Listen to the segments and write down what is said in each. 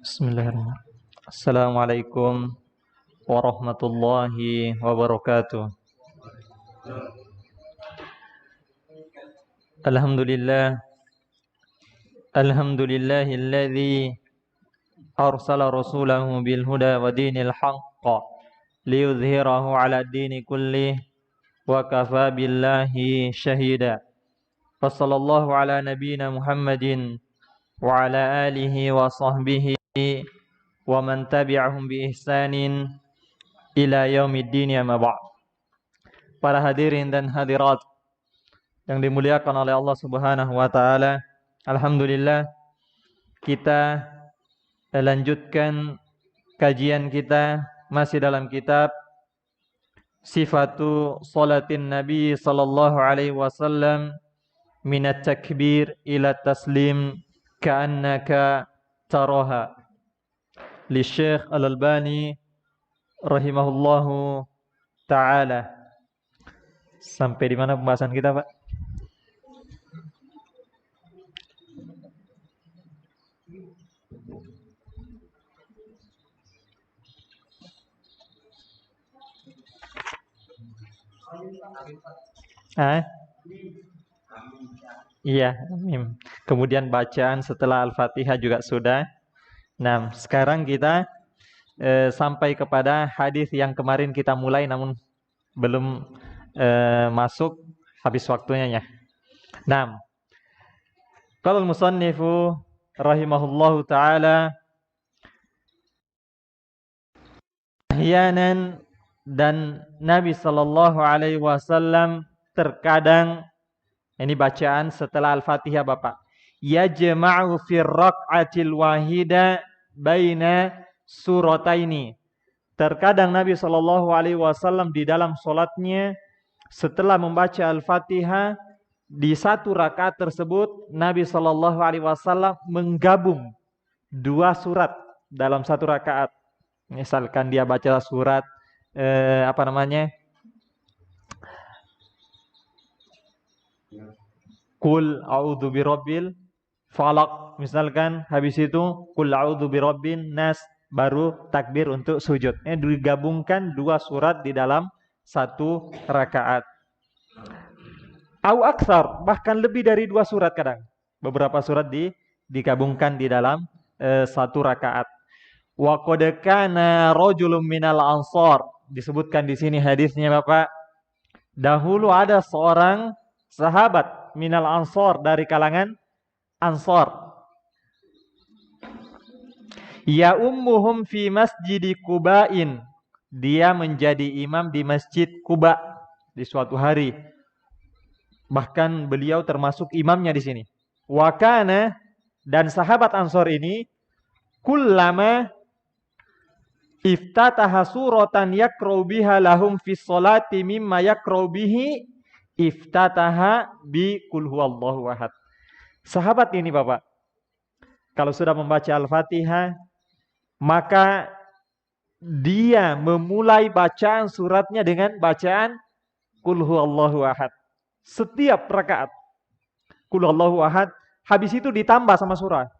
Bismillahirrahmanirrahim. Assalamualaikum warahmatullahi wabarakatuh. Alhamdulillah. Alhamdulillahilladzi arsala rasulahu bil huda wa dinil haqq liyudhhirahu 'ala dini kullih wa kafa billahi syahida. Wassallallahu ala nabiyyina Muhammadin wa ala alihi wa sahbihi wa man tabi'ahum bi ihsanin ila yaumiddin amma ba'd. Para hadirin dan hadirat yang dimuliakan oleh Allah Subhanahu wa taala, alhamdulillah kita lanjutkan kajian kita masih dalam kitab Sifatu Salatin Nabi sallallahu alaihi wasallam minat takbir ila taslim ka'annaka taraha li Syekh Al-Albani rahimahullahu ta'ala. Sampai di mana pembahasan kita, Pak? Iya, kemudian bacaan setelah Al-Fatihah juga sudah. Nah, sekarang kita sampai kepada hadis yang kemarin kita mulai namun belum masuk habis waktunya ya. Nah, qala al-musannifu rahimahullahu taala ahyanan, dan Nabi sallallahu alaihi wasallam terkadang, ini bacaan setelah Al-Fatihah Bapak, yajma'u fi raq'atil wahida baina surataini. Terkadang Nabi sallallahu alaihi wasallam di dalam salatnya setelah membaca Al-Fatihah di satu rakaat tersebut Nabi sallallahu alaihi wasallam menggabung dua surat dalam satu rakaat. Misalkan dia baca surat Qul a'udzu birabbil falaq, misalkan habis itu Qul a'udzu birabbin nas, baru takbir untuk sujud. Ini digabungkan dua surat di dalam satu rakaat. Au aktsar, bahkan lebih dari dua surat kadang. Beberapa surat digabungkan di dalam satu rakaat. Wa qad kana rajulun minal ansar, disebutkan di sini hadisnya Bapak. Dahulu ada seorang sahabat minal ansar, dari kalangan Ansar. Ya ummuhum fi masjidi Quba'in, dia menjadi imam di Masjid Quba di suatu hari. Bahkan beliau termasuk imamnya di sini. Wa kana, dan sahabat Ansar ini, kullama iftataha suratan yakrau biha lahum fi sholati mimma yakrau bihi iftataha bi qul huwallahu ahad. Sahabat ini Bapak, kalau sudah membaca Al-Fatihah, maka dia memulai bacaan suratnya dengan bacaan qul huwallahu ahad. Setiap rakaat qul huwallahu ahad, habis itu ditambah sama surah.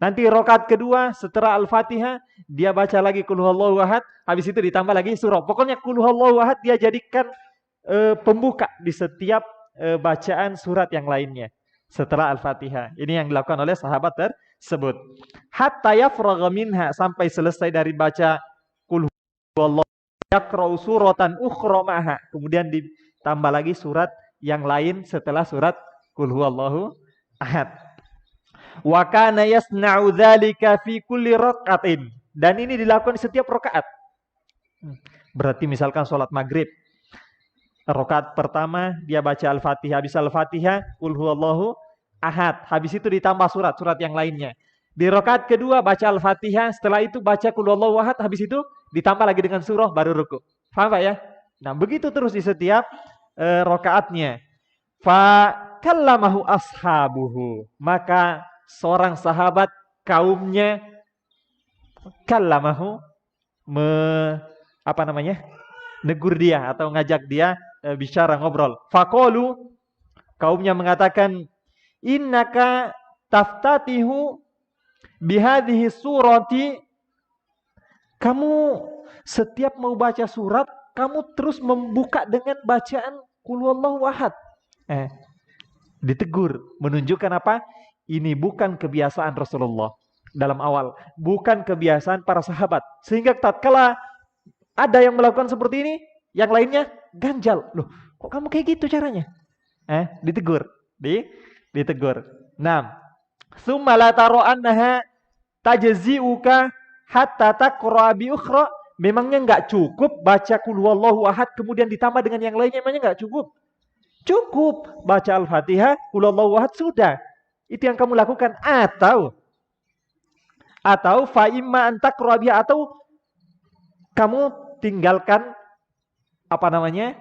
Nanti rakaat kedua setelah Al-Fatihah dia baca lagi qul huwallahu ahad, habis itu ditambah lagi surah. Pokoknya qul huwallahu ahad dia jadikan pembuka di setiap bacaan surat yang lainnya setelah Al-Fatihah. Ini yang dilakukan oleh sahabat tersebut. Hatta yafragha minha, sampai selesai dari baca qul huwallahu yaqra'u suratan ukhra ma'ha, kemudian ditambah lagi surat yang lain setelah surat qul huwallahu ahad. Wa kana yasna'u dzalika fi kulli raq'atin, dan ini dilakukan di setiap rakaat. Berarti misalkan salat maghrib, rakaat pertama dia baca Al-Fatihah, habis Al-Fatihah qul huwallahu ahad, habis itu ditambah surat yang lainnya. Di rakaat kedua baca Al-Fatihah, setelah itu baca qul huwallahu ahad, habis itu ditambah lagi dengan surah baru ruku. Paham Pak ya? Nah, begitu terus di setiap rakaatnya. Fa kallamahu ashabuhu. Maka seorang sahabat kaumnya kallamahu me apa namanya? Negur dia atau ngajak dia bicara ngobrol. Faqalu, kaumnya mengatakan, innaka taftatihu bihadhihi surati, kamu setiap mau baca surat kamu terus membuka dengan bacaan qul huwallahu ahad. Ditegur, menunjukkan apa? Ini bukan kebiasaan Rasulullah dalam awal, bukan kebiasaan para sahabat. Sehingga tatkala ada yang melakukan seperti ini, yang lainnya ganjal. Loh, kok kamu kayak gitu caranya? Ditegur, ditegur. Nah, summa la taro annaha tajzi'uka hatta taqra bi ukhra. Memangnya nggak cukup baca qul huwallahu ahad kemudian ditambah dengan yang lainnya, memangnya nggak cukup? Cukup baca Al-Fatihah, qul huwallahu ahad, sudah. Itu yang kamu lakukan. Atau fa imma an taqra biha, atau kamu tinggalkan apa namanya?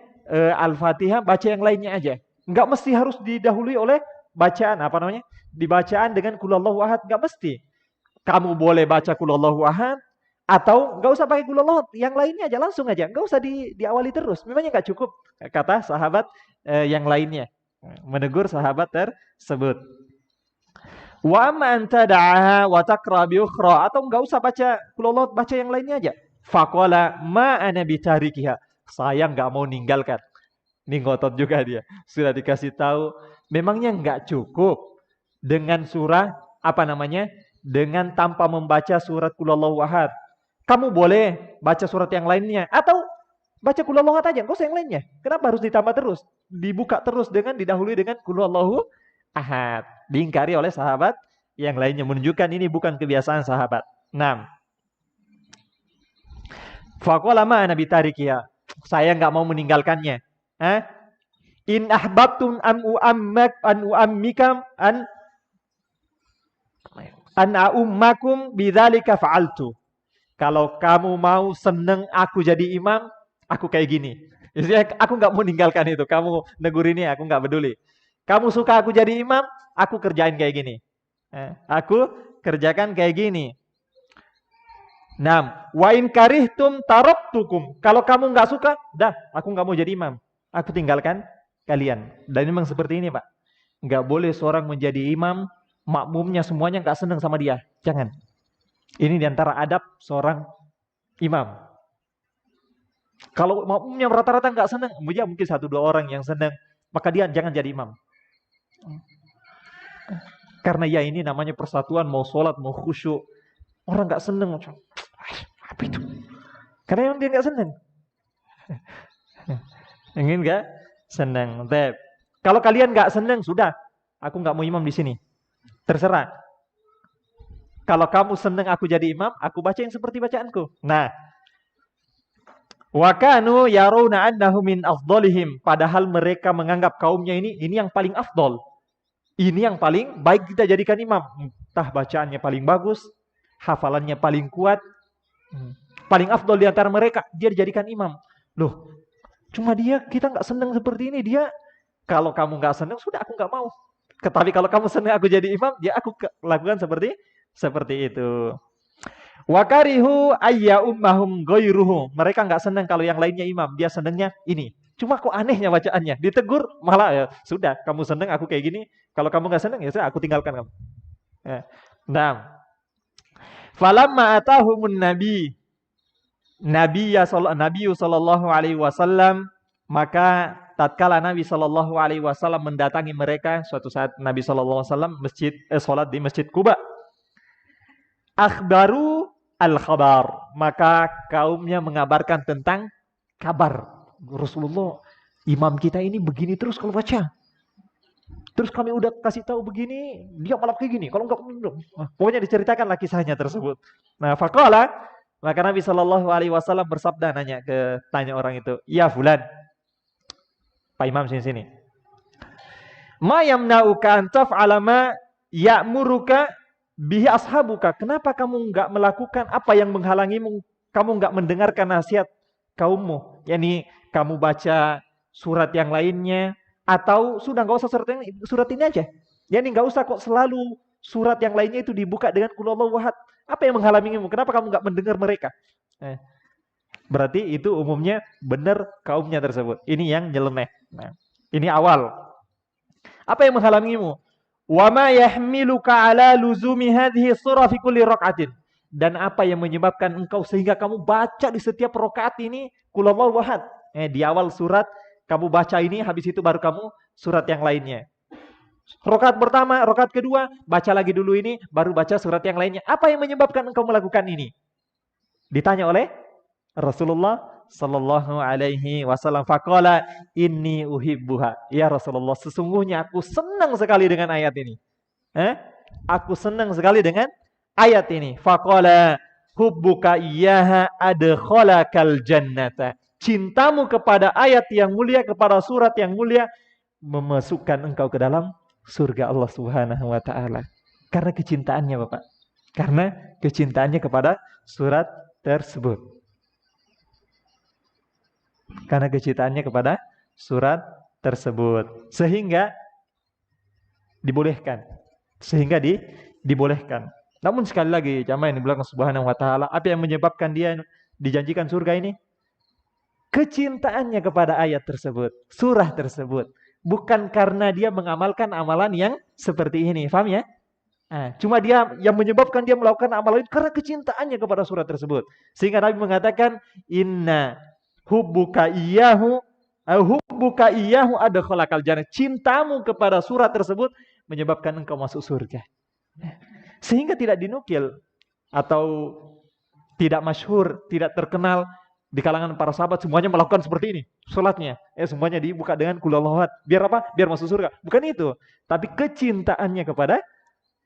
Al-Fatihah, baca yang lainnya aja. Nggak mesti harus didahului oleh bacaan apa namanya? Dibacaan dengan qul huwallahu ahad, nggak mesti. Kamu boleh baca qul huwallahu ahad, atau nggak usah pakai qul huwallahu ahad, yang lainnya aja, langsung aja, nggak usah diawali terus. Memangnya nggak cukup, kata sahabat yang lainnya, menegur sahabat tersebut. Wa ma anta da'aha wa taqra bi ukhra, atau nggak usah baca qul huwallahu ahad, baca yang lainnya aja. Faqala ma ana bitarikiha, saya nggak mau ninggalkan. Ini ngotot juga dia. Sudah dikasih tahu, memangnya nggak cukup dengan surah apa namanya? Dengan tanpa membaca surat qul huwallahu ahad. Kamu boleh baca surat yang lainnya atau baca qul huwallahu ahad aja, enggak usah yang lainnya. Kenapa harus ditambah terus? Dibuka terus dengan didahului dengan qul huwallahu ahad. Diingkari oleh sahabat yang lainnya, menunjukkan ini bukan kebiasaan sahabat. 6. Faqala ma ana bitarikiya. Saya enggak mau meninggalkannya. In ahbabtum an uammikam an ummakum bidzalika fa'altu. Kalau kamu mau seneng aku jadi imam, aku kayak gini. Jadi aku nggak mau meninggalkan itu. Kamu negur ini, aku nggak peduli. Kamu suka aku jadi imam, aku kerjain kayak gini. Aku kerjakan kayak gini. 6. Wa in karihtum taraktukum. Kalau kamu nggak suka, dah, aku nggak mau jadi imam. Aku tinggalkan kalian. Dan memang seperti ini, Pak. Nggak boleh seorang menjadi imam, makmumnya semuanya nggak seneng sama dia. Jangan. Ini diantara adab seorang imam. Kalau makmumnya rata-rata nggak senang, ya mungkin 1-2 orang yang senang, maka dia jangan jadi imam. Karena ya ini namanya persatuan, mau sholat, mau khusyuk. Orang nggak senang, apa itu? Karena memang dia nggak senang. Ingin nggak senang? Kalau kalian nggak senang, sudah, aku nggak mau imam di sini. Terserah. Kalau kamu senang aku jadi imam, aku baca yang seperti bacaanku. Nah, wa kanu yarawna annahu min afdalihim, padahal mereka menganggap kaumnya ini yang paling afdol. Ini yang paling baik kita jadikan imam. Entah bacaannya paling bagus, hafalannya paling kuat, paling afdol di antara mereka, dia dijadikan imam. Loh, cuma kita nggak senang seperti ini. Dia, kalau kamu nggak senang, sudah aku nggak mau. Tapi kalau kamu senang aku jadi imam, ya aku lakukan seperti itu. Wa karihu ayya ummahum ghairuhu. Mereka nggak senang kalau yang lainnya imam, dia senangnya ini. Cuma kok anehnya bacaannya. Ditegur malah ya sudah, kamu senang aku kayak gini. Kalau kamu nggak senang ya sudah aku tinggalkan kamu. Nah. Falamma atahumun nabi sallallahu alaihi wasallam, maka tatkala Nabi sallallahu alaihi wasallam mendatangi mereka, suatu saat Nabi sallallahu alaihi wasallam salat di Masjid Quba. Akhbaru al-khabar, maka kaumnya mengabarkan tentang kabar. Rasulullah, imam kita ini begini terus kalau baca. Terus kami udah kasih tahu begini, dia malah kayak gini. Kalau enggak, pokoknya diceritakanlah kisahnya tersebut. Nah, faqala, maka Nabi sallallahu alaihi wasallam bersabda, tanya orang itu, "Ya fulan." Pak Imam sini. "Ma yamna'uka an taf'ala ma ya'muruka bihi ashabuka." Kenapa kamu enggak melakukan apa yang menghalangimu? Kamu enggak mendengarkan nasihat kaummu. Yani kamu baca surat yang lainnya, atau sudah nggak usah surat ini aja. Yani nggak usah kok selalu surat yang lainnya itu dibuka dengan Qul huwallahu ahad. Apa yang menghalangimu? Kenapa kamu nggak mendengar mereka? Eh, Berarti itu umumnya benar kaumnya tersebut. Ini yang nyeleneh. Nah, ini awal. Apa yang menghalangimu? Wa ma yahmiluka ala luzumi hadhihi surah fi kulli raq'atin. Dan apa yang menyebabkan engkau sehingga kamu baca di setiap rakaat ini Qul huwallahu ahad. Di awal surat kamu baca ini, habis itu baru kamu surat yang lainnya. Rakaat pertama, rakaat kedua, baca lagi dulu ini, baru baca surat yang lainnya. Apa yang menyebabkan engkau melakukan ini? Ditanya oleh Rasulullah sallallahu alaihi wasallam, faqala inni uhibbuha. Ya Rasulullah, sesungguhnya aku senang sekali dengan ayat ini. Aku senang sekali dengan ayat ini. Faqala hubbuka iyyaha adkhalakal jannata. Cintamu kepada ayat yang mulia, kepada surat yang mulia, memasukkan engkau ke dalam surga Allah Subhanahu wa taala. Karena kecintaannya, Bapak. Karena kecintaannya kepada surat tersebut. Karena kecintaannya kepada surat tersebut. Sehingga dibolehkan. Dibolehkan. Namun sekali lagi, jamaah yang dibilang Subhanahu wa taala, apa yang menyebabkan dia dijanjikan surga ini? Kecintaannya kepada ayat tersebut, surah tersebut. Bukan karena dia mengamalkan amalan yang seperti ini. Paham ya? Cuma dia yang menyebabkan dia melakukan amalan itu karena kecintaannya kepada surat tersebut. Sehingga Nabi mengatakan, inna hubbuka iyyahu adkhalakal jannah. Cintamu kepada surat tersebut menyebabkan engkau masuk surga. Sehingga tidak dinukil atau tidak masyhur, tidak terkenal di kalangan para sahabat semuanya melakukan seperti ini. Salatnya, semuanya dibuka dengan Qul huwallahu ahad. Biar apa? Biar masuk surga. Bukan itu. Tapi kecintaannya kepada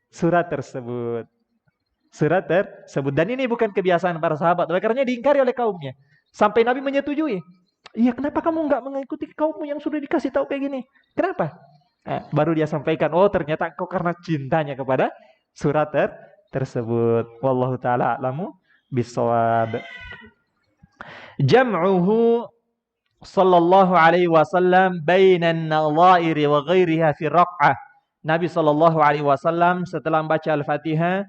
surat tersebut. Dan ini bukan kebiasaan para sahabat. Oleh karenanya diingkari oleh kaumnya. Sampai Nabi menyetujui. Iya, kenapa kamu nggak mengikuti kaummu yang sudah dikasih tahu kayak gini? Kenapa? Baru dia sampaikan, oh ternyata engkau karena cintanya kepada surat tersebut. Wallahu ta'ala a'lamu bissawab. Jam'uhu sallallahu alaihi wasallam bainan nadhairi wa ghairiha fi raq'ah. Nabi sallallahu alaihi wasallam setelah membaca Al-Fatihah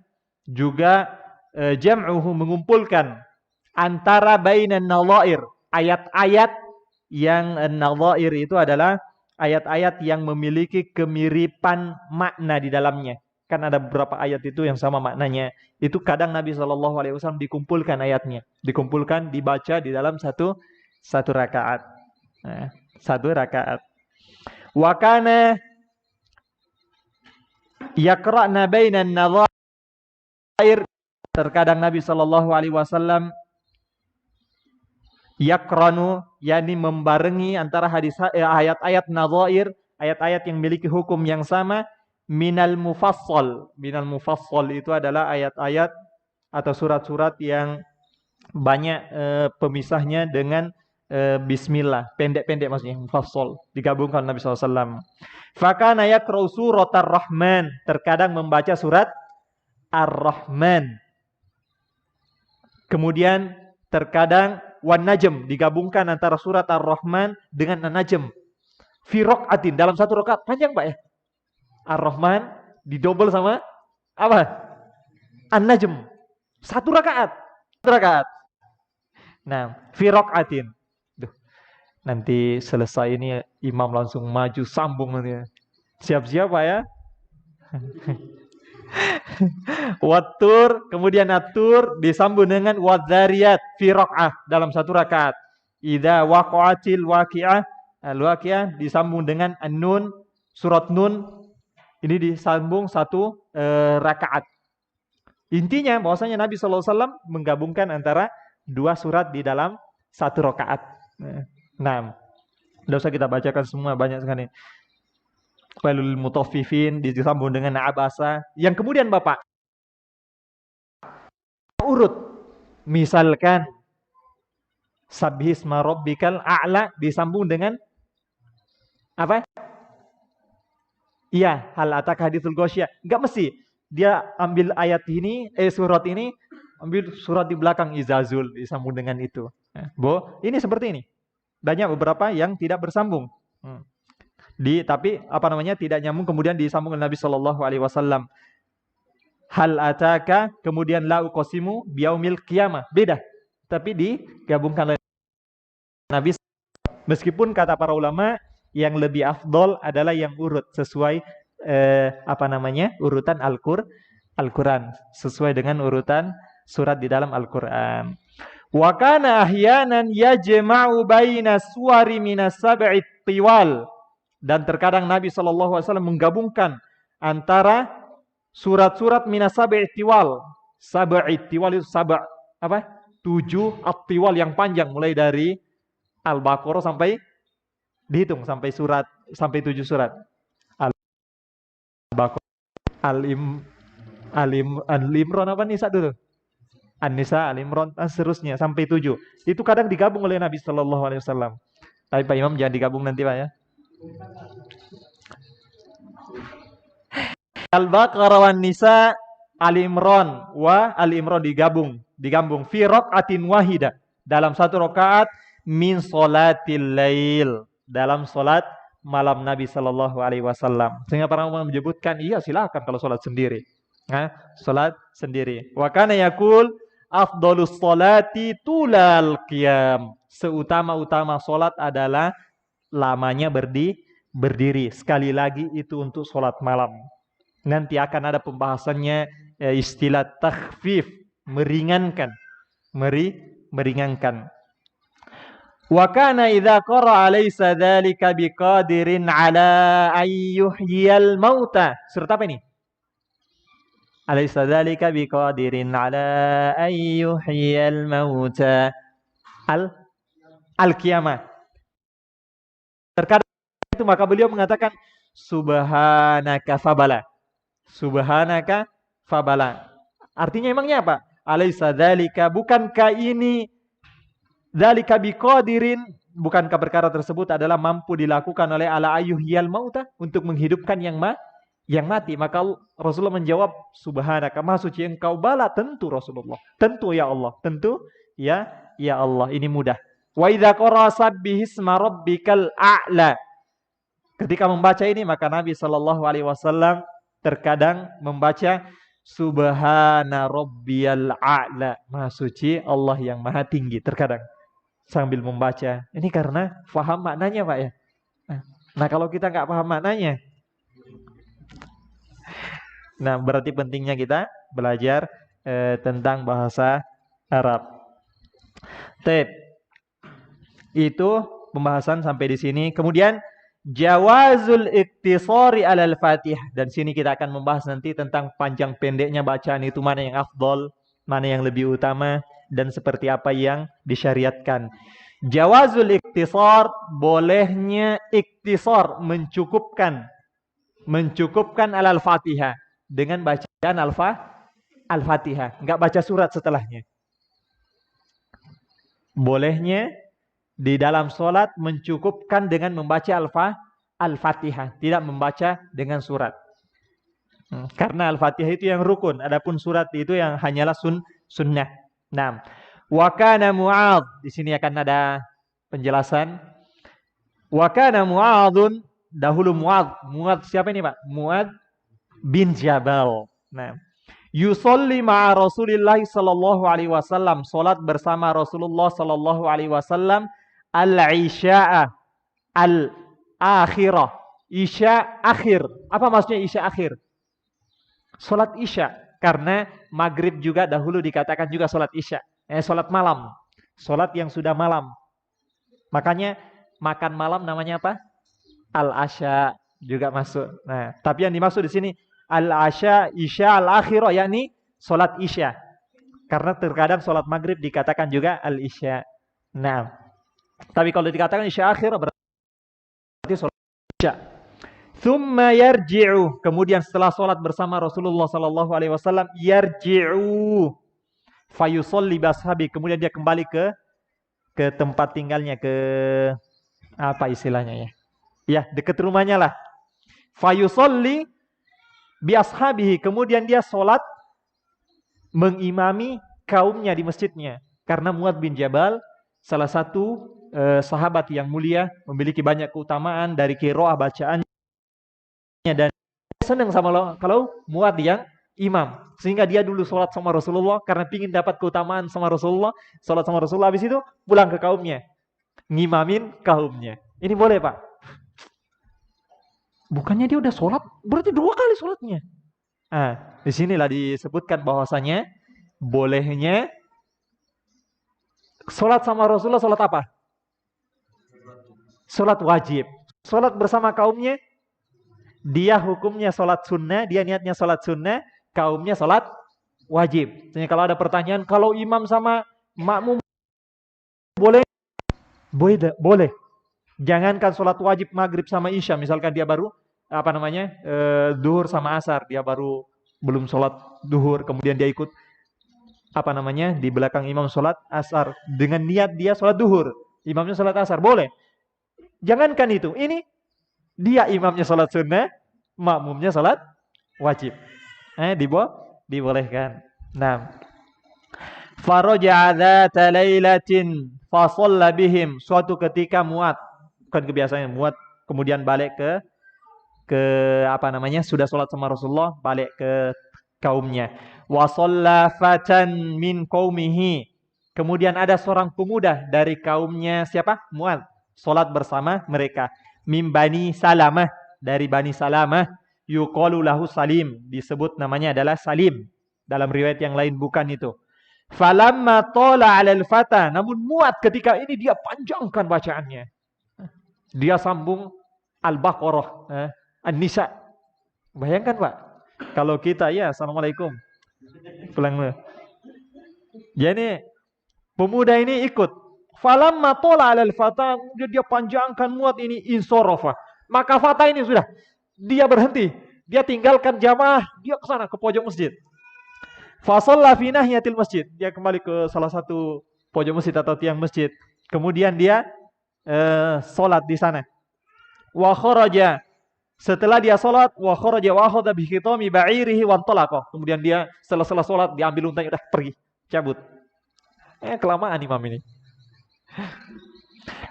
juga jam'uhu mengumpulkan antara bainan nadhair, ayat-ayat yang nadhair itu adalah ayat-ayat yang memiliki kemiripan makna di dalamnya. Kan ada beberapa ayat itu yang sama maknanya. Itu kadang Nabi Shallallahu Alaihi Wasallam dikumpulkan ayatnya, dikumpulkan, dibaca di dalam satu rakaat. Satu rakaat. Wa kana yaqra'na bainan nadhair. Terkadang Nabi Shallallahu Alaihi Wasallam yaqranu, yakni membarengi antara ayat-ayat nadhair, ayat-ayat yang memiliki hukum yang sama. Minal mufassal itu adalah ayat-ayat atau surat-surat yang banyak pemisahnya dengan bismillah, pendek-pendek maksudnya, mufassal, digabungkan Nabi SAW. Fakana yaqra'u surat ar-Rahman, terkadang membaca surat ar-Rahman. Kemudian terkadang wan najm, digabungkan antara surat ar-Rahman dengan an-najm. Fi raq'atin, dalam satu rakaat, panjang Pak ya? Ar-Rahman didobel sama apa? An-Najm. Satu rakaat. Nah, fi raq'atin. Nanti selesai ini imam langsung maju sambung nanti. Siap-siap Pak ya. Wattur, kemudian atur disambung dengan wadzariyat fi raq'ah dalam satu rakaat. Idza waqa'atil waqi'ah, al-waqi'ah disambung dengan an-nun, surat Nun. Ini disambung satu rakaat. Intinya bahwasanya Nabi SAW menggabungkan antara dua surat di dalam satu rakaat. Nah, tidak usah kita bacakan semua, banyak sekali. Wailul mutaffifin disambung dengan abasa. Yang kemudian Bapak urut. Misalkan Sabbihisma rabbikal a'la disambung dengan apa? Iya, hal ataka haditsul ghasyiyah. Enggak mesti. Dia ambil ayat ini, surat ini, ambil surat di belakang izazul, disambung dengan itu. Ini seperti ini. banyak beberapa yang tidak bersambung. Tapi tidak nyambung kemudian disambung oleh Nabi Shallallahu Alaihi Wasallam. Hal ataka kemudian la uqsimu biyaumil qiyamah, beda, tapi digabungkan oleh Nabi. Meskipun kata para ulama yang lebih afdol adalah yang urut sesuai urutan Al-Quran, sesuai dengan urutan surat di dalam Al-Quran. Wa kana ahyanan yajma'u baina suwari minas sab'i tiwal. Dan terkadang Nabi SAW menggabungkan antara surat-surat minas sab'i tiwal. Sab'i tiwal itu 7 at-tiwal yang panjang, mulai dari Al-Baqarah sampai dihitung sampai 7 surat. Al-Baqarah, Al-Imran apa Nisa dulu? An-Nisa, Al-Imran, seterusnya sampai 7. Itu kadang digabung oleh Nabi Shallallahu Alaihi Wasallam. Tapi Pak Imam jangan digabung nanti Pak ya. Al-Baqarah wan Nisa, Al-Imran digabung fi raqatin wahida, dalam satu rakaat, min sholatil lail, dalam salat malam Nabi Shallallahu Alaihi Wasallam. Sehingga para ulama menyebutkan, iya silakan kalau salat sendiri. Salat sendiri. Wa kana yaqul afdhalus sholati tulal qiyam. Seutama-utama salat adalah lamanya berdiri. Sekali lagi itu untuk salat malam. Nanti akan ada pembahasannya istilah takhfif, meringankan. Wa kana idza qara'a laysa dzalika biqadirin ala ayyuhyal mauta. Surat apa ini? Alaysa dzalika biqadirin ala ayyuhyal mauta. Al-Qiyamah. Terkadang itu maka beliau mengatakan subhanaka fabala. Subhanaka fabala. Artinya emangnya apa? Alaysa dzalika, bukankah ini dzalika biqadirin, bukankah perkara tersebut adalah mampu dilakukan oleh ala ayyuhyal mauta, untuk menghidupkan yang mati. Maka Rasulullah menjawab, subhanaka, maha suci engkau. Bala, tentu Rasulullah, tentu ya Allah, tentu ya Allah, ini mudah. Wa idza qara sabbihisma rabbikal a'la. Ketika membaca ini maka Nabi Shallallahu Alaihi Wasallam terkadang membaca subhana rabbiyal a'la, maha suci Allah yang maha tinggi, terkadang sambil membaca. Ini karena faham maknanya Pak ya. Nah kalau kita nggak paham maknanya, nah berarti pentingnya kita belajar tentang bahasa Arab. Itu pembahasan sampai di sini. Kemudian jawazul iktisari alal Fatihah, dan sini kita akan membahas nanti tentang panjang pendeknya bacaan itu, mana yang afdol, mana yang lebih utama, dan seperti apa yang disyariatkan. Jawazul iktisar, bolehnya iktisar, mencukupkan alal Fatihah dengan bacaan Al-Fatihah, enggak baca surat setelahnya. Bolehnya di dalam sholat mencukupkan dengan membaca Al-Fatihah, tidak membaca dengan surat. Karena Al-Fatihah itu yang rukun, adapun surat itu yang hanyalah sunnah. Nah, wa kana Mu'adz, di sini akan ada penjelasan. Wa kana Mu'adzun, dahulu Mu'adz siapa ini Pak? Mu'adz bin Jabal. Nah, yusolli ma'a Rasulillah sallallahu alaihi wasallam, salat bersama Rasulullah sallallahu alaihi wasallam, al-isya'a al-akhirah, isya akhir. Apa maksudnya isya akhir? Salat isya, karena maghrib juga dahulu dikatakan juga salat isya, salat malam, salat yang sudah malam. Makanya makan malam namanya apa? Al-asya juga masuk. Nah, tapi yang dimaksud di sini al-asya, isya al-akhirah, yakni salat isya. Karena terkadang salat maghrib dikatakan juga al-isya. Nah, tapi kalau dikatakan isya akhir berarti salat isya. Tsumma yarji'u, kemudian setelah salat bersama Rasulullah sallallahu alaihi wasallam, yarji'u fayusolli bashabi, kemudian dia kembali ke tempat tinggalnya, ke apa istilahnya ya? Ya, dekat rumahnya lah. Fayusolli bi ashabihi, kemudian dia salat mengimami kaumnya di masjidnya. Karena Mu'adz bin Jabal salah satu sahabat yang mulia, memiliki banyak keutamaan dari qiraah bacaannya, dan senang sama lo kalau Muad yang imam, sehingga dia dulu sholat sama Rasulullah karena pingin dapat keutamaan sama Rasulullah, sholat sama Rasulullah, habis itu pulang ke kaumnya, ngimamin kaumnya. Ini boleh Pak? Bukannya dia udah sholat, berarti 2 kali sholatnya. Disinilah disebutkan bahwasanya bolehnya sholat sama Rasulullah. Sholat apa? Sholat wajib. Sholat bersama kaumnya, dia hukumnya sholat sunnah, dia niatnya sholat sunnah, kaumnya sholat wajib. Jadi kalau ada pertanyaan, kalau imam sama makmum boleh? Boleh. Jangankan sholat wajib maghrib sama isya, misalkan dia baru duhur sama asar, dia baru belum sholat duhur, kemudian dia ikut di belakang imam sholat asar dengan niat dia sholat duhur, imamnya sholat asar, boleh. Jangankan itu, ini dia imamnya sholat sunnah, makmumnya sholat wajib, dibolehkan. Nah, faraja'a dzata lailatin fa shalla bihim, suatu ketika Muad, bukan kebiasaannya Muad, kemudian balik ke sudah sholat sama Rasulullah, balik ke kaumnya. Wa shalla fatan min qaumihi, kemudian ada seorang pemuda dari kaumnya siapa? Muad, sholat bersama mereka. Min Bani Salamah, dari Bani Salamah, yuqalu lahu Salim, disebut namanya adalah Salim. Dalam riwayat yang lain bukan itu. Falamma tola 'alal fata, namun Muad ketika ini dia panjangkan bacaannya. Dia sambung Al-Baqarah, An-Nisa. Bayangkan Pak, kalau kita ya Assalamualaikum pulang. Jadi pemuda ini ikut. Falamma tola 'alal fata, dia panjangkan Muad ini, insorofa. Maka fata ini sudah, dia berhenti. Dia tinggalkan jamaah, dia ke sana ke pojok masjid. Fasalla fi nahiyatil masjid, dia kembali ke salah satu pojok masjid atau tiang masjid. Kemudian dia sholat di sana. Wa kharaja, setelah dia sholat, wa kharaja wa akhadha bi khitami ba'irihi wa antalaqa. Kemudian dia setelah sholat diambil untanya, udah pergi, cabut. Kelamaan imam ini.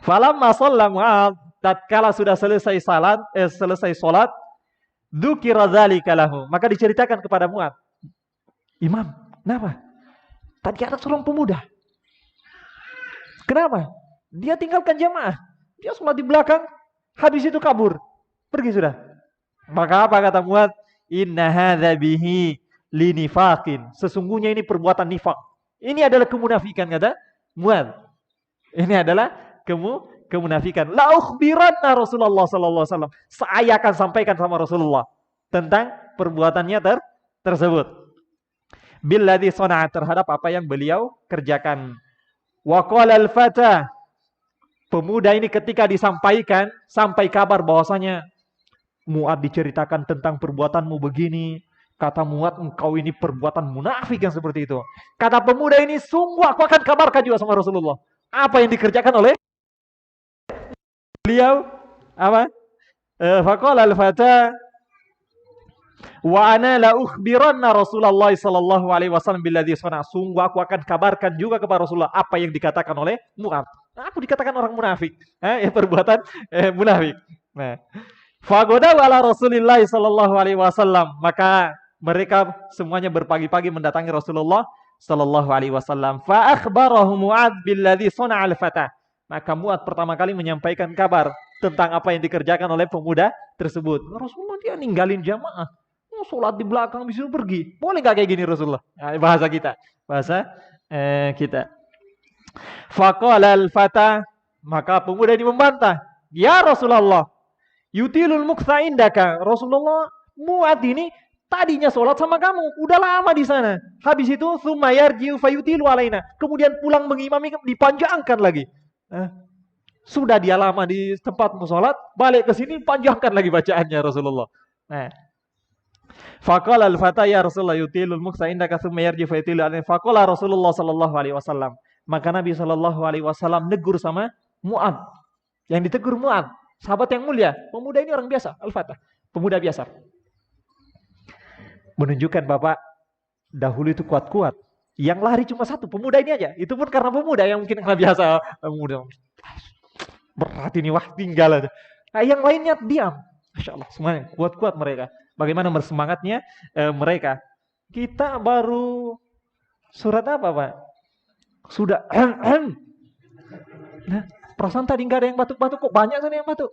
Falamma shalla Mu'adz, tatkala sudah selesai sholat, dzukira dzalika lahu, maka diceritakan kepada Mu'adz. Imam, kenapa? Tadi ada seorang pemuda. Kenapa? Dia tinggalkan jamaah. Dia sholat di belakang, habis itu kabur. Pergi sudah. Maka apa kata Mu'adz? Inna hadza bihi linifaqin. Sesungguhnya ini perbuatan nifak. Ini adalah kemunafikan, kata Mu'adz. Ini adalah kemunafikan. La ukhbiranna Rasulullah sallallahu alaihi wasallam. Saya akan sampaikan sama Rasulullah tentang perbuatannya tersebut. Billadzi sana'a, terhadap apa yang beliau kerjakan. Wa qala al-fata, pemuda ini ketika disampaikan, sampai kabar bahwasanya Mu'adz diceritakan tentang perbuatanmu begini, kata Mu'adz, engkau ini perbuatan munafik yang seperti itu. Kata pemuda ini, sungguh aku akan kabarkan juga sama Rasulullah apa yang dikerjakan oleh beliau. Apa? Faqala al-fata wa ana la ukhbiranna Rasulullah sallallahu alaihi wasallam billadzi sana'a, sungguh aku akan kabarkan juga kepada Rasulullah apa yang dikatakan oleh Mu'adz. Aku dikatakan orang munafik, perbuatan munafik. Nah, fagoda ala Rasulillah sallallahu alaihi wasallam, maka mereka semuanya berpagi-pagi mendatangi Rasulullah sallallahu alaihi wasallam. Fa akhbarahu Mu'adz billadzi sana'a al-fata, maka Mu'adz pertama kali menyampaikan kabar tentang apa yang dikerjakan oleh pemuda tersebut. Rasulullah dia ninggalin jamaah, sholat di belakang, bisa pergi. Boleh nggak kayak gini Rasulullah? Bahasa kita. Faqala al-fata, maka pemuda ini membantah. Ya Rasulullah, yutilul muktha indaka. Rasulullah, Mu'adz ini tadinya sholat sama kamu, udah lama di sana. Habis itu tsumma yarji'u fayutilu alaina, kemudian pulang mengimami, dipanjangkan lagi. Sudah dia lama di tempatmu sholat, balik ke sini panjangkan lagi bacaannya Rasulullah. Faqala al-fata ya Rasulullah yutilul muktha indaka tsumma yarji'u fayutilu alaina. Faqala Rasulullah sallallahu alaihi wasallam, maka Nabi sallallahu alaihi wasallam negur sama Mu'adz. Yang ditegur Mu'adz, sahabat yang mulia. Pemuda ini orang biasa, al-fata, pemuda biasa. Menunjukkan Bapak, dahulu itu kuat-kuat. Yang lari cuma satu, pemuda ini aja. Itu pun karena pemuda yang mungkin karena biasa. Pemuda Berat ini, wah tinggal aja. Nah, yang lainnya diam. Masya Allah, semuanya kuat-kuat mereka. Bagaimana bersemangatnya mereka. Kita baru surat apa, Pak? Sudah. Nah, perasaan tadi nggak ada yang batuk-batuk, kok banyak sana yang batuk.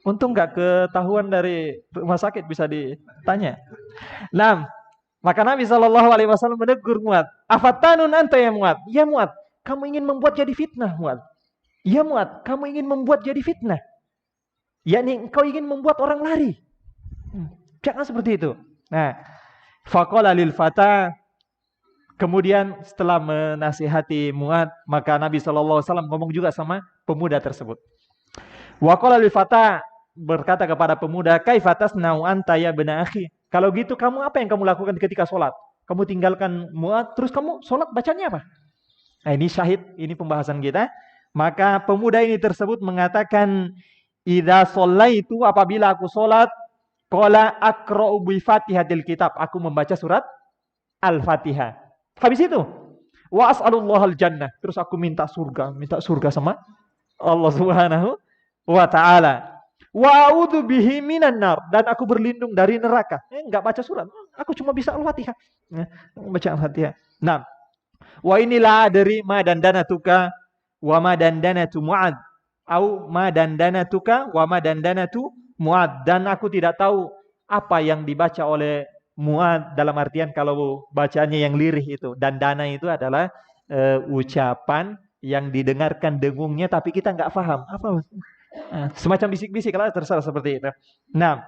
Untung nggak ketahuan dari rumah sakit, bisa ditanya. Nah, maka Nabi Shallallahu Alaihi Wasallam menegur Muad. Afatanun anta ya Muad? Ya Muad, kamu ingin membuat jadi fitnah Muad. Ya Muad, kamu ingin membuat jadi fitnah. Yakni engkau ingin membuat orang lari. Jangan seperti itu. Nah, faqala lil fata, kemudian setelah menasihati Muad, maka Nabi Shallallahu Alaihi Wasallam ngomong juga sama pemuda tersebut. Waqala lil fata, berkata kepada pemuda, kaifa tasna'u anta ya bena akhi? Kalau gitu kamu apa yang kamu lakukan ketika sholat? Kamu tinggalkan Muad, terus kamu sholat bacanya apa? Nah, ini syahid, ini pembahasan kita. Maka pemuda ini tersebut mengatakan, idza shallaitu, apabila aku sholat, qala aqra'u bi fatihatil kitab, aku membaca surat Al-Fatihah. Habis itu, wa as'alullahal jannah, terus aku minta surga sama Allah Subhanahu wa taala. Wa a'udzu bihi minan nar, dan aku berlindung dari neraka. Enggak baca surat, aku cuma bisa Al-Fatihah. Baca Al-Fatihah. Nah, wa inilah dari ma dandanatuka wa ma dandanatu Mu'ad, au ma dandanatuka wa ma dandanatu Mu'ad, dan aku tidak tahu apa yang dibaca oleh Mu'ad, dalam artian kalau bacanya yang lirih itu. Dandana itu adalah ucapan yang didengarkan dengungnya tapi kita nggak paham apa. Semacam bisik-bisik, kalau terserah seperti itu. Nah,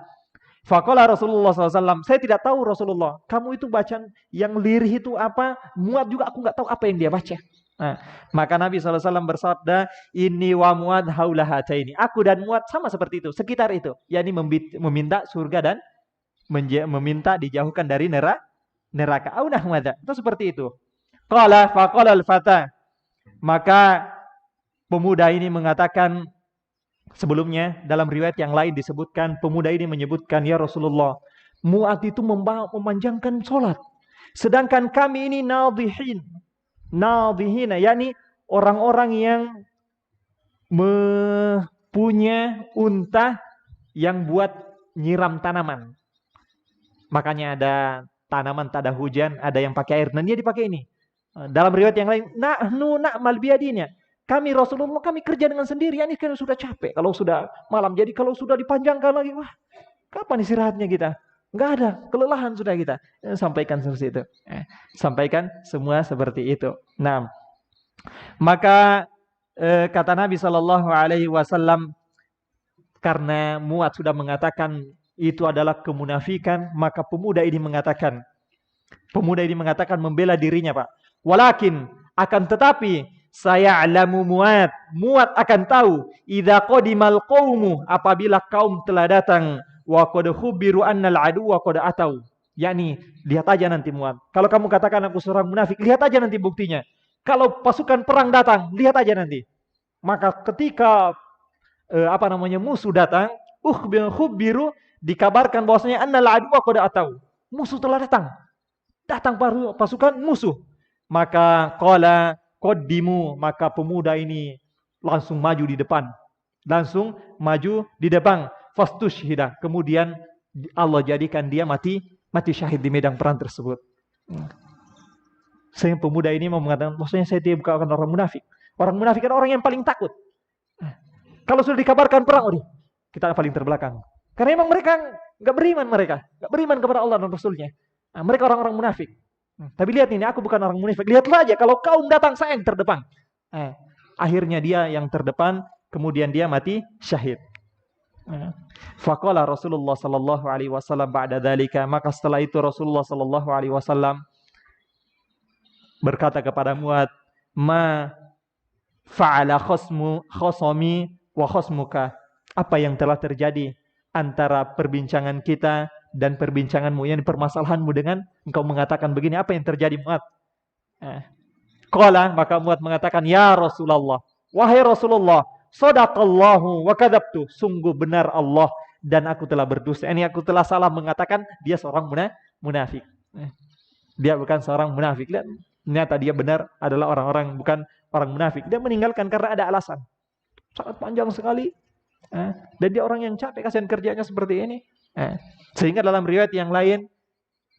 faqala Rasulullah SAW, saya tidak tahu Rasulullah, kamu itu bacaan yang lirih itu apa, Mu'ad juga aku nggak tahu apa yang dia baca. Nah, maka Nabi SAW bersabda, ini wa Mu'ad haula hataini, aku dan Mu'ad sama seperti itu, sekitar itu, yakni meminta surga dan meminta dijauhkan dari neraka. Aunah mada, itu seperti itu. Qala faqala al-fata, maka pemuda ini mengatakan, sebelumnya dalam riwayat yang lain disebutkan, pemuda ini menyebutkan, ya Rasulullah, Mu'ad itu memanjangkan sholat, sedangkan kami ini nadhihin, yakni orang-orang yang punya unta yang buat nyiram tanaman. Makanya ada tanaman tak ada hujan, ada yang pakai air, dan dia dipakai ini. Dalam riwayat yang lain, nahnu na'mal biadina, kami Rasulullah, kami kerja dengan sendiri. Ini kan sudah capek kalau sudah malam. Jadi kalau sudah dipanjangkan lagi, wah, kapan istirahatnya kita? Enggak ada, kelelahan sudah kita. Sampaikan seperti itu. Sampaikan semua seperti itu. Nah, maka kata Nabi Shallallahu Alaihi Wasallam, karena Mu'ad sudah mengatakan itu adalah kemunafikan, maka pemuda ini mengatakan membela dirinya, Pak. Walakin, akan tetapi, saya alamu Mu'ad akan tahu, idza qadimal qaumu, apabila kaum telah datang, wa qad khubiru annal aduwa qad atau. Yakni, lihat aja nanti Mu'ad. Kalau kamu katakan aku seorang munafik, lihat aja nanti buktinya. Kalau pasukan perang datang, lihat aja nanti. Maka ketika musuh datang, khubiru, dikabarkan bahwasanya annal aduwa qad atau. Musuh telah datang. Datang pasukan musuh. Maka qala qaddimu, maka pemuda ini langsung maju di depan. Fastushhida, kemudian Allah jadikan dia mati syahid di medan perang tersebut. Sehingga pemuda ini mau mengatakan, maksudnya saya tidak bukan orang munafik. Orang munafik kan orang yang paling takut. Kalau sudah dikabarkan perang, kita paling terbelakang. Karena memang mereka nggak beriman kepada Allah dan Rasulnya. Mereka orang-orang munafik. Tapi lihat ini, aku bukan orang munafik. Lihatlah aja, kalau kaum datang, saya yang terdepan. Akhirnya dia yang terdepan, kemudian dia mati syahid. Faqala Rasulullah sallallahu alaihi wasallam ba'da dzalika, maka setelah itu Rasulullah sallallahu alaihi wasallam berkata kepada Mu'ad, ma fa'ala khosmi wa khosmuka, apa yang telah terjadi antara perbincangan kita dan perbincanganmu, yang permasalahanmu dengan engkau mengatakan begini, apa yang terjadi Mu'ad? Qala, maka Mu'ad mengatakan, ya Rasulullah, wahai Rasulullah, sadaqallahu wa kadzabtu, sungguh benar Allah dan aku telah berdusta. Ini aku telah salah mengatakan dia seorang munafik. Dia bukan seorang munafik. Lihat, Ternyata dia benar adalah orang-orang bukan orang munafik. Dia meninggalkan karena ada alasan. Sangat panjang sekali. Dan dia orang yang capek, kasihan kerjanya seperti ini. Sehingga dalam riwayat yang lain,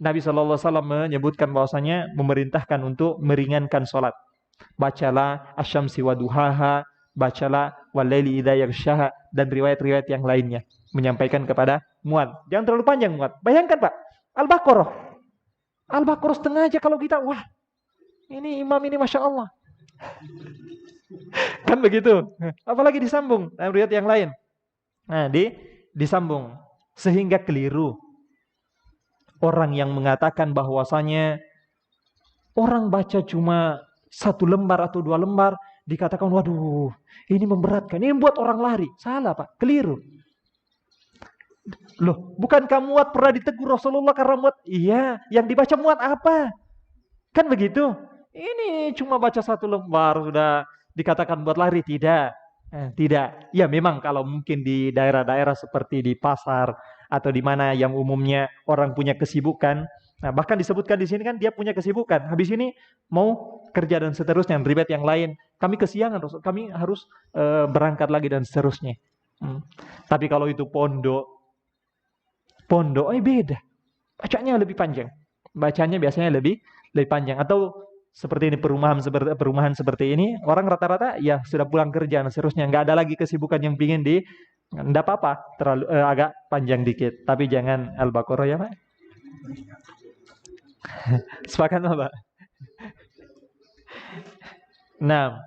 Nabi SAW menyebutkan bahwasanya memerintahkan untuk meringankan sholat. Bacalah asyamsi wa duhaha, bacalah walaili idza yaghshaha, dan riwayat-riwayat yang lainnya menyampaikan kepada Muad. Jangan terlalu panjang Muad. Bayangkan Pak, Al-Baqarah. Al-Baqarah setengah aja kalau kita, wah, ini imam ini Masya Allah. Kan begitu. Apalagi disambung dalam riwayat yang lain. Nah, disambung. Sehingga keliru orang yang mengatakan bahwasanya orang baca cuma 1 lembar atau 2 lembar dikatakan waduh ini memberatkan, ini membuat orang lari. Salah Pak, keliru. Loh, bukankah Muad pernah ditegur Rasulullah karena Muad? Iya, yang dibaca Muad apa? Kan begitu. Ini cuma baca 1 lembar sudah dikatakan buat lari. Tidak. Ya memang kalau mungkin di daerah-daerah seperti di pasar atau di mana yang umumnya orang punya kesibukan. Nah, bahkan disebutkan di sini kan dia punya kesibukan. Habis ini mau kerja dan seterusnya. Riwayat yang lain, kami kesiangan, kami harus berangkat lagi dan seterusnya. Tapi kalau itu pondok beda. Bacanya lebih panjang. Bacanya biasanya lebih panjang. Atau seperti ini perumahan seperti ini, orang rata-rata ya sudah pulang kerja dan seterusnya, nggak ada lagi kesibukan yang pingin nggak apa-apa, terlalu agak panjang dikit, tapi jangan Al-Baqarah ya Pak. Sepakat Pak? Nah,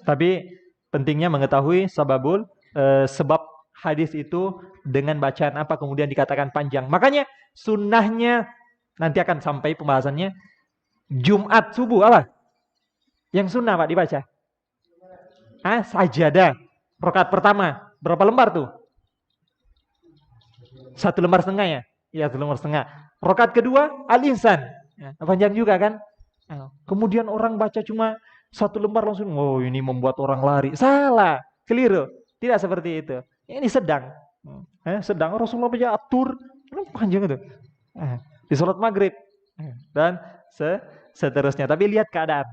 tapi pentingnya mengetahui sebab hadis itu dengan bacaan apa kemudian dikatakan panjang. Makanya sunnahnya nanti akan sampai pembahasannya. Jumat subuh apa? Yang sunnah Pak dibaca? Sajadah. Rakaat pertama. Berapa lembar tuh? 1 lembar setengah ya? Iya, 1 lembar setengah. Rakaat kedua, Al-Insan. Panjang juga kan? Kemudian orang baca cuma 1 lembar langsung, oh ini membuat orang lari. Salah, keliru. Tidak seperti itu. Ini sedang. Sedang Rasulullah baca atur. Panjang itu. Di sholat maghrib. Dan seterusnya. Tapi lihat keadaan.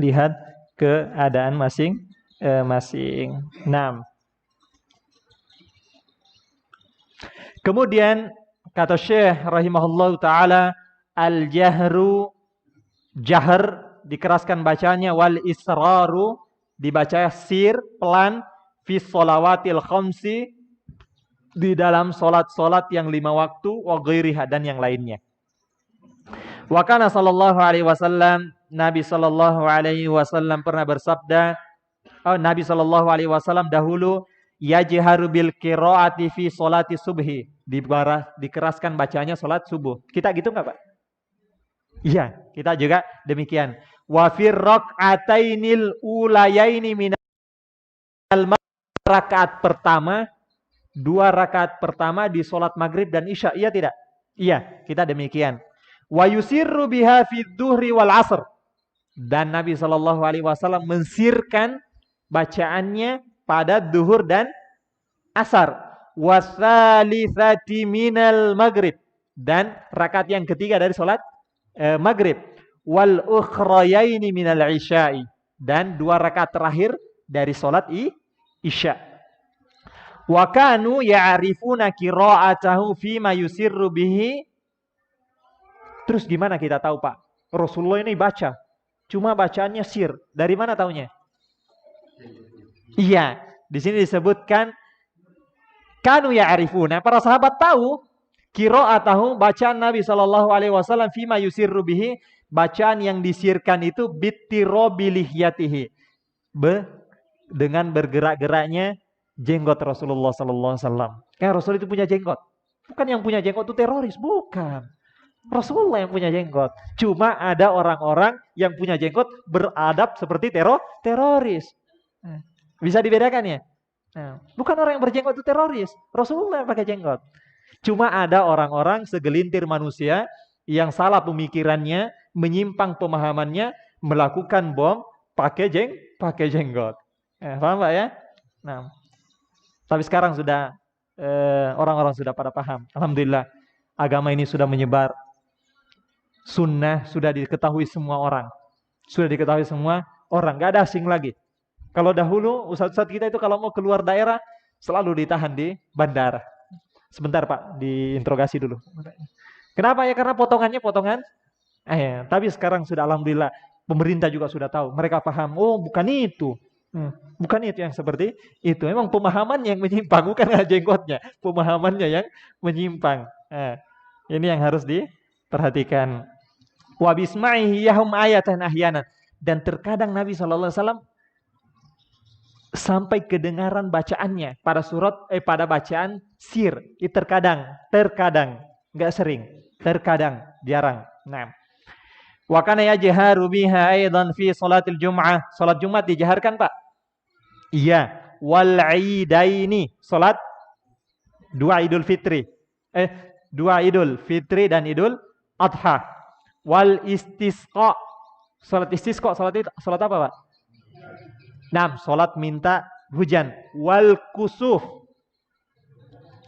Lihat keadaan masing-masing. Kemudian kata Syekh rahimahullah taala, al-jahru, jahr dikeraskan bacanya, wal israru dibaca sir, pelan, fi sholawatil khamsi, di dalam solat-solat yang 5 waktu, wa ghairiha, dan yang lainnya. Wa kana sallallahu alaihi wasallam, Nabi sallallahu alaihi wasallam pernah bersabda, Nabi sallallahu alaihi wasallam dahulu yajharu bil qiraati fi sholati subhi, dikeraskan bacanya salat subuh. Kita gitu enggak, Pak? Iya, kita juga demikian. Wa fir rak'atainil ulayaini minal rakaat pertama, 2 rakaat pertama di salat maghrib dan isya. Iya tidak? Iya, kita demikian. Wa yusirru biha fid duhri wal asr. Dan Nabi sallallahu alaihi wasallam mensirkan bacaannya pada duhur dan asar. Wasalitsati minal maghrib, dan rakaat yang ketiga dari salat maghrib. Wal ukhrayaini minal isya'i, dan 2 rakaat terakhir dari salat isya. Wa kanu ya'rifuna qira'atahu fi ma yusirru bihi. Terus gimana kita tahu, Pak? Rasulullah ini baca, cuma bacaannya sir. Dari mana taunya? Iya, di sini disebutkan kanu ya'rifuna, para sahabat tahu qira'atahu, bacaan Nabi sallallahu alaihi wasallam fi ma yusirru bihi, bacaan yang disirkan itu bittirobi lihyatihi, dengan bergerak-geraknya jenggot Rasulullah sallallahu alaihi wasallam. Kan Rasul itu punya jenggot. Bukan yang punya jenggot itu teroris, bukan. Rasulullah yang punya jenggot. Cuma ada orang-orang yang punya jenggot beradab seperti teroris. Bisa dibedakan ya? Bukan orang yang berjenggot itu teroris. Rasulullah yang pakai jenggot. Cuma ada orang-orang segelintir manusia yang salah pemikirannya, menyimpang pemahamannya, melakukan bom pakai jenggot. Paham Pak ya? Nah, tapi sekarang sudah orang-orang sudah pada paham. Alhamdulillah, agama ini sudah menyebar Sunnah sudah diketahui semua orang. Sudah diketahui semua orang, nggak ada asing lagi. Kalau dahulu ustadz-ustadz kita itu kalau mau keluar daerah selalu ditahan di bandara. Sebentar Pak, diinterogasi dulu. Kenapa ya? Karena potongannya potongan. Tapi sekarang sudah alhamdulillah pemerintah juga sudah tahu. Mereka paham. Oh, bukan itu. Bukan itu yang seperti itu. Memang pemahaman yang menyimpang, bukan jenggotnya. Pemahamannya yang menyimpang. Ini yang harus diperhatikan. Wa bisma'ihi yahum ayatan ahyanan. Dan terkadang Nabi SAW sampai kedengaran bacaannya pada bacaan sir. Terkadang, nggak sering, terkadang, jarang. Nah, wa kana yajharu biha aidan fi salatil jum'ah. Salat Jumat dijaharkan, Pak? Iya. Wal idaini, salat dua Idul Fitri. Dua Idul Fitri dan Idul Adha. Wal istisqa. Salat istisqa, salat apa, Pak? Nah, salat minta hujan. Wal kusuf.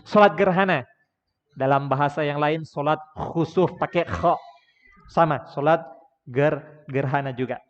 Salat gerhana. Dalam bahasa yang lain salat khusuf pakai kha. Sama, salat gerhana juga.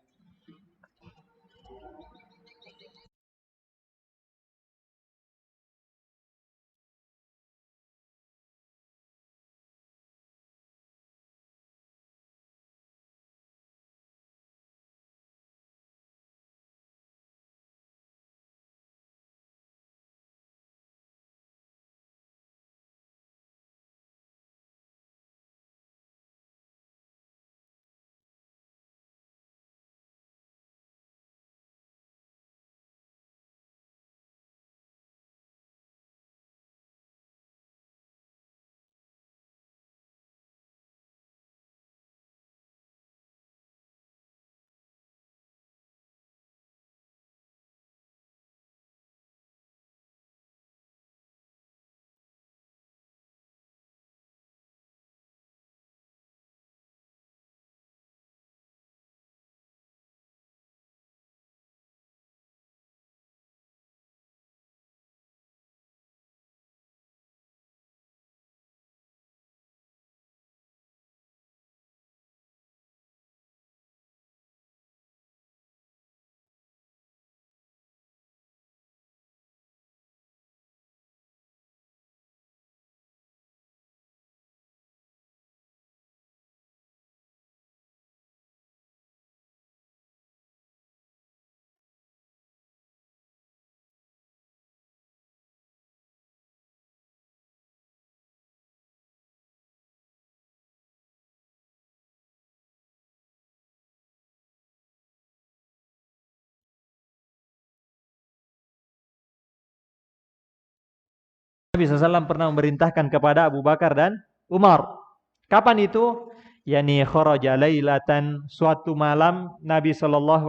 Nabi SAW pernah memerintahkan kepada Abu Bakar dan Umar. Kapan itu? Yani kharaja lailatan, suatu malam Nabi SAW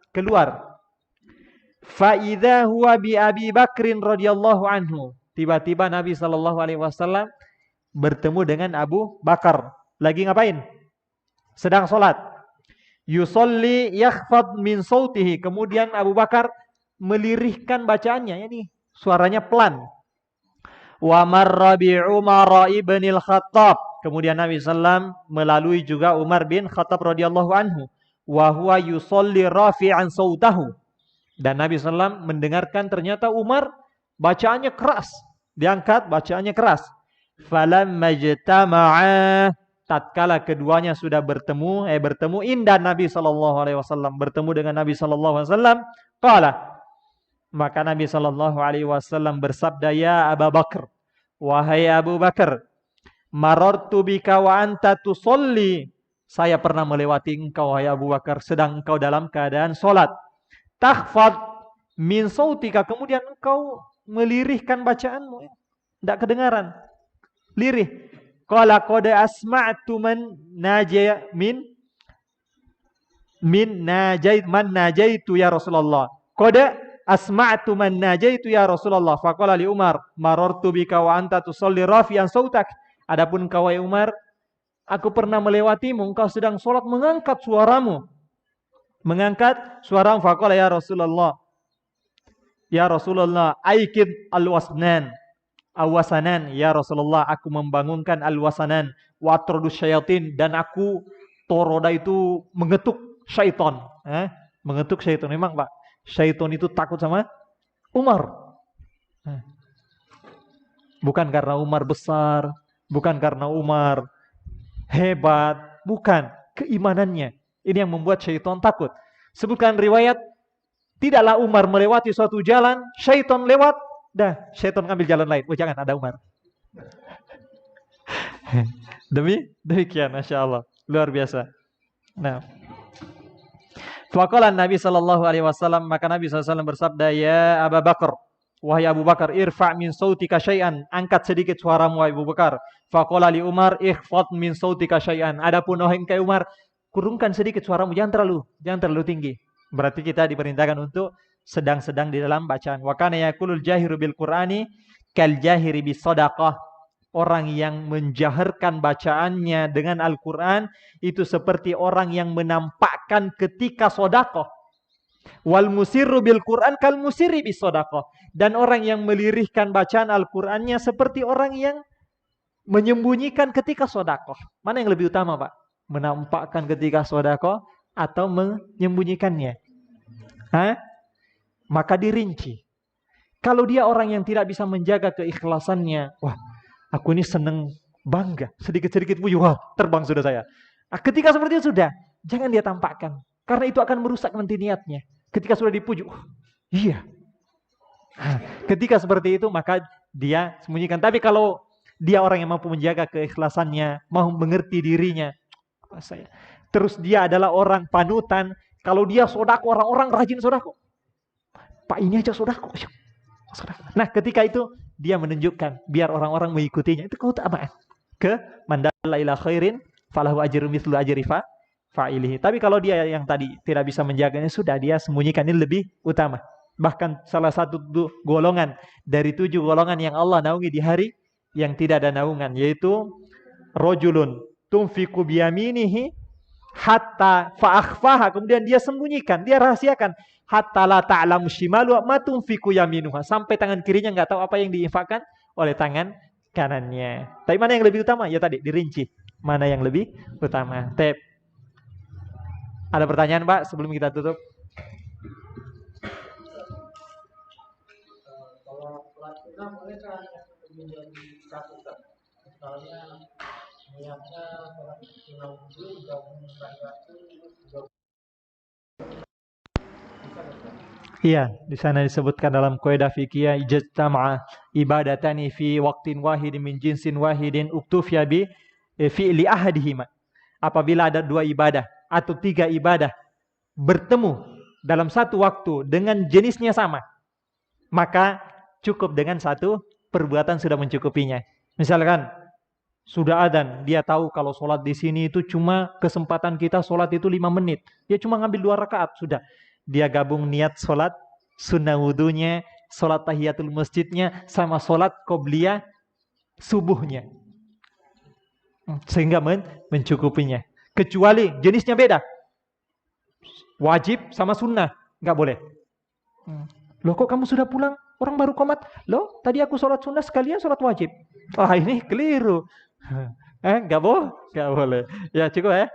keluar. Fa idza huwa bi Abi Bakrin radhiyallahu anhu. Tiba-tiba Nabi SAW bertemu dengan Abu Bakar. Lagi ngapain? Sedang sholat. Yusolli yakhfad min sautihi. Kemudian Abu Bakar melirihkan bacaannya. Ini suaranya pelan. Wa marra bi Umar ibn al-Khattab. Kemudian Nabi SAW melalui juga Umar bin Khattab radhiyallahu anhu. Wa huwa yusolli rafi'an sautahu. Dan Nabi SAW mendengarkan ternyata Umar bacaannya keras. Diangkat bacaannya keras. Falamma ijtama'a, tatkala keduanya sudah bertemu indah Nabi SAW, bertemu dengan Nabi SAW, qala, maka Nabi SAW bersabda, ya Abu Bakar, wahai Abu Bakar, marartu bika wa anta tusolli, saya pernah melewati engkau wahai Abu Bakar sedang engkau dalam keadaan salat. Takhfad min sautika, kemudian engkau melirihkan bacaanmu, tidak kedengaran, lirih. Qala qad asma'tu man najaya man najaitu ya Rasulullah. Qad asma'tu man najaitu ya Rasulullah. Faqala li Umar, marartu bika wa anta tusalli rafi'an sautak. Adapun kau wahai Umar, aku pernah melewatimu, engkau sedang salat mengangkat suaramu. Faqala ya Rasulullah. Ya Rasulullah, aikid al-wasnan. Awasanan, ya Rasulullah, aku membangunkan al-wasanan wa atradus syayatin, dan aku toroda itu mengetuk syaitan. Mengetuk syaitan. Memang Pak, syaitan itu takut sama Umar. Bukan karena Umar besar, bukan karena Umar hebat, bukan, keimanannya. Ini yang membuat syaitan takut. Sebutkan riwayat, tidaklah Umar melewati suatu jalan, syaitan lewat, dah syaitan ngambil jalan lain. Oh jangan, ada Umar. Demikian, Masya Allah, luar biasa. Nah, faqala Nabi sallallahu alaihi wasallam, maka Nabi SAW bersabda, ya Abu Bakar, wahai Abu Bakar, irfa' min sautika syai'an, angkat sedikit suaramu wahai Abu Bakar. Faqala li Umar, ikhfad min sautika syai'an. Adapun wahai Umar, kurungkan sedikit suaramu, jangan terlalu tinggi. Berarti kita diperintahkan untuk sedang-sedang di dalam bacaan. Wa kana yaqulul jahiru bil Qur'ani kal jahiri bis shadaqah. Orang yang menjaharkan bacaannya dengan Al-Quran itu seperti orang yang menampakkan ketika sedekah. Wal musirru bil Quran kal musirri bis sedekah. Dan orang yang melirihkan bacaan Al-Qurannya seperti orang yang menyembunyikan ketika sedekah. Mana yang lebih utama, Pak? Menampakkan ketika sedekah atau menyembunyikannya? Maka dirinci. Kalau dia orang yang tidak bisa menjaga keikhlasannya, wah, aku ini seneng, bangga, sedikit-sedikit puji, wah, terbang sudah saya. Ketika seperti itu sudah, jangan dia tampakkan. Karena itu akan merusak nanti niatnya. Ketika sudah dipuji, iya. Ketika seperti itu, maka dia sembunyikan. Tapi kalau dia orang yang mampu menjaga keikhlasannya, mau mengerti dirinya, terus dia adalah orang panutan, kalau dia sodako, orang-orang rajin sodako. Pak ini aja sodako. Nah ketika itu dia menunjukkan biar orang-orang mengikutinya, itu keutamaan. Man dalla ila khairin falahu ajrun mithlu ajri fa'ilihi. Tapi kalau dia yang tadi tidak bisa menjaganya, sudah dia sembunyikan, ini lebih utama. Bahkan salah satu golongan dari 7 golongan yang Allah naungi di hari yang tidak ada naungan, yaitu rajulun tunfiqu biyaminihi hatta fa'akhfaha, kemudian dia sembunyikan, dia rahasiakan, hatta la ta'lamu shimalu ma tunfiqu yaminuha, sampai tangan kirinya nggak tahu apa yang diinfakkan oleh tangan kanannya. Tapi mana yang lebih utama? Ya tadi dirinci, mana yang lebih utama. Ada pertanyaan, Pak, sebelum kita tutup? Kalau pelakunya mereka menjadi satu, misalnya niatnya pada final dulu gabung satu. Iya, di sana disebutkan dalam kaidah fikih, ijtama'a ibadatani fi waqtin wahidin min jinsin wahidin uktufya bi fi'li ahadihima. Apabila ada 2 ibadah atau 3 ibadah bertemu dalam satu waktu dengan jenisnya sama, maka cukup dengan satu perbuatan sudah mencukupinya. Misalkan sudah adzan, dia tahu kalau sholat di sini itu cuma kesempatan kita sholat itu 5 menit. Dia cuma ngambil 2 rakaat, sudah. Dia gabung niat sholat sunnah wudunya, sholat tahiyatul masjidnya, sama sholat qobliyah subuhnya. Sehingga mencukupinya. Kecuali jenisnya beda. Wajib sama sunnah, nggak boleh. Loh kok kamu sudah pulang? Orang baru qomat. Loh tadi aku sholat sunnah sekalian sholat wajib. Wah ini keliru. Nggak boleh. Ya cukup ya.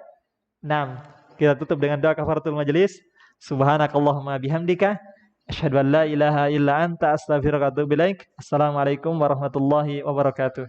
Nah, kita tutup dengan doa kafaratul majelis. Subhanakallahumma bihamdika asyhadu an la ilaha illa anta astaghfiruka wa atubu ilaik. Assalamualaikum warahmatullahi wabarakatuh.